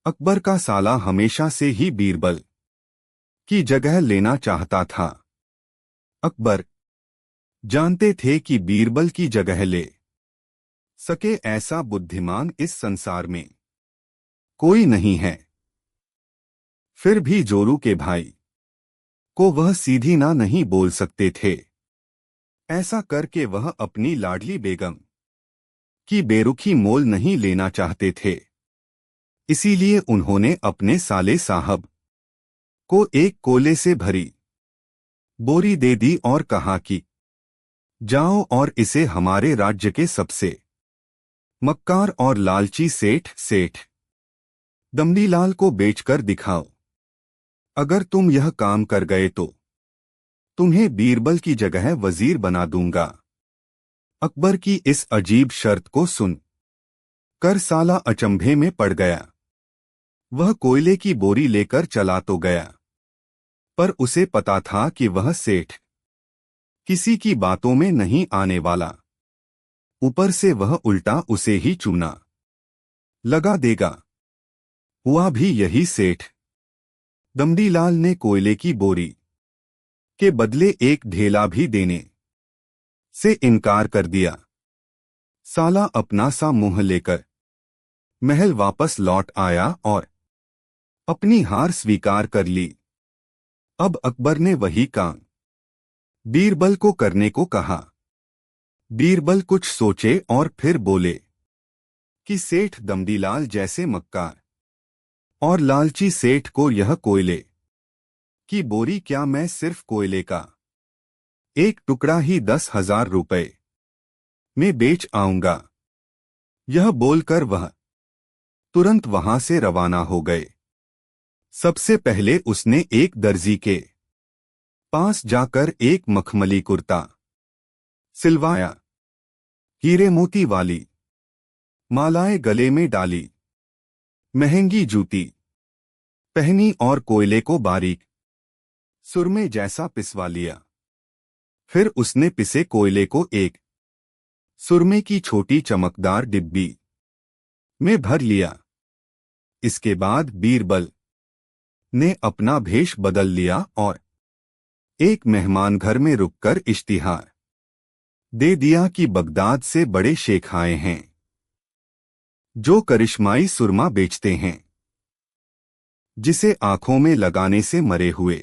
अकबर का साला हमेशा से ही बीरबल की जगह लेना चाहता था। अकबर जानते थे कि बीरबल की जगह ले सके ऐसा बुद्धिमान इस संसार में कोई नहीं है। फिर भी जोरू के भाई को वह सीधी ना नहीं बोल सकते थे। ऐसा करके वह अपनी लाडली बेगम की बेरुखी मोल नहीं लेना चाहते थे। इसीलिए उन्होंने अपने साले साहब को एक कोले से भरी बोरी दे दी और कहा कि जाओ और इसे हमारे राज्य के सबसे मक्कार और लालची सेठ दमनीलाल को बेचकर दिखाओ। अगर तुम यह काम कर गए तो तुम्हें बीरबल की जगह वजीर बना दूंगा। अकबर की इस अजीब शर्त को सुन कर साला अचंभे में पड़ गया। वह कोयले की बोरी लेकर चला तो गया, पर उसे पता था कि वह सेठ किसी की बातों में नहीं आने वाला। ऊपर से वह उल्टा उसे ही चूना लगा देगा। हुआ भी यही। सेठ दमनीलाल ने कोयले की बोरी के बदले एक ढेला भी देने से इनकार कर दिया। साला अपना सा मुंह लेकर महल वापस लौट आया और अपनी हार स्वीकार कर ली। अब अकबर ने वही काम बीरबल को करने को कहा। बीरबल कुछ सोचे और फिर बोले कि सेठ दमनीलाल जैसे मक्कार और लालची सेठ को यह कोयले की बोरी क्या मैं सिर्फ कोयले का एक टुकड़ा ही 10,000 रुपए में बेच आऊंगा। यह बोलकर वह तुरंत वहां से रवाना हो गए। सबसे पहले उसने एक दर्जी के पास जाकर एक मखमली कुर्ता सिलवाया, हीरे मोती वाली मालाएं गले में डाली, महंगी जूती पहनी और कोयले को बारीक सुरमे जैसा पिसवा लिया। फिर उसने पिसे कोयले को एक सुरमे की छोटी चमकदार डिब्बी में भर लिया। इसके बाद बीरबल ने अपना भेष बदल लिया और एक मेहमान घर में रुककर इश्तिहार दे दिया कि बगदाद से बड़े शेख आए हैं जो करिश्माई सुरमा बेचते हैं, जिसे आंखों में लगाने से मरे हुए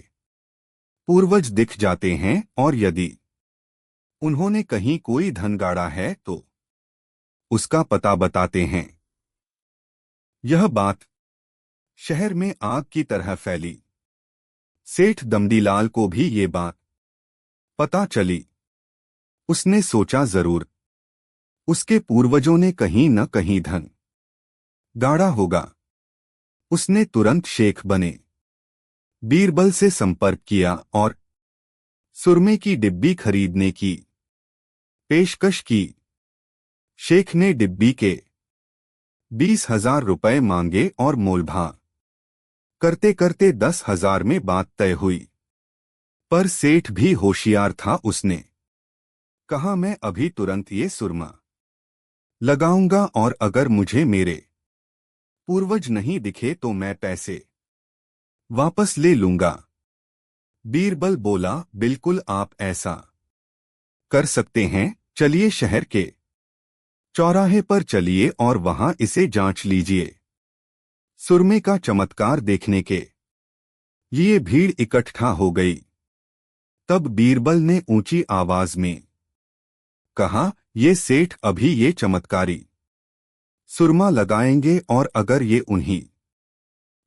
पूर्वज दिख जाते हैं और यदि उन्होंने कहीं कोई धन गाड़ा है तो उसका पता बताते हैं। यह बात शहर में आग की तरह फैली। सेठ दमनीलाल को भी ये बात पता चली। उसने सोचा जरूर उसके पूर्वजों ने कहीं न कहीं धन गाड़ा होगा। उसने तुरंत शेख बने बीरबल से संपर्क किया और सुरमे की डिब्बी खरीदने की पेशकश की। शेख ने डिब्बी के 20,000 रुपए मांगे और मोलभाव करते करते 10,000 में बात तय हुई। पर सेठ भी होशियार था। उसने कहा मैं अभी तुरंत ये सुरमा लगाऊंगा और अगर मुझे मेरे पूर्वज नहीं दिखे तो मैं पैसे वापस ले लूंगा। बीरबल बोला बिल्कुल आप ऐसा कर सकते हैं। चलिए शहर के चौराहे पर चलिए और वहां इसे जांच लीजिए। सुरमे का चमत्कार देखने के लिए भीड़ इकट्ठा हो गई। तब बीरबल ने ऊंची आवाज में कहा ये सेठ अभी ये चमत्कारी सुरमा लगाएंगे और अगर ये उन्हीं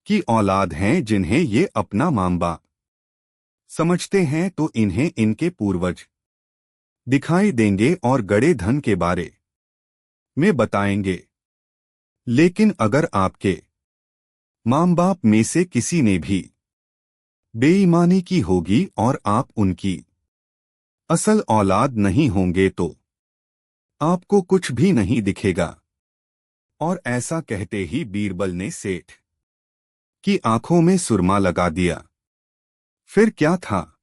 की औलाद हैं जिन्हें ये अपना मां बाप समझते हैं तो इन्हें इनके पूर्वज दिखाई देंगे और गड़े धन के बारे में बताएंगे। लेकिन अगर आपके मां बाप में से किसी ने भी बेईमानी की होगी और आप उनकी असल औलाद नहीं होंगे तो आपको कुछ भी नहीं दिखेगा। और ऐसा कहते ही बीरबल ने सेठ की आंखों में सुरमा लगा दिया। फिर क्या था।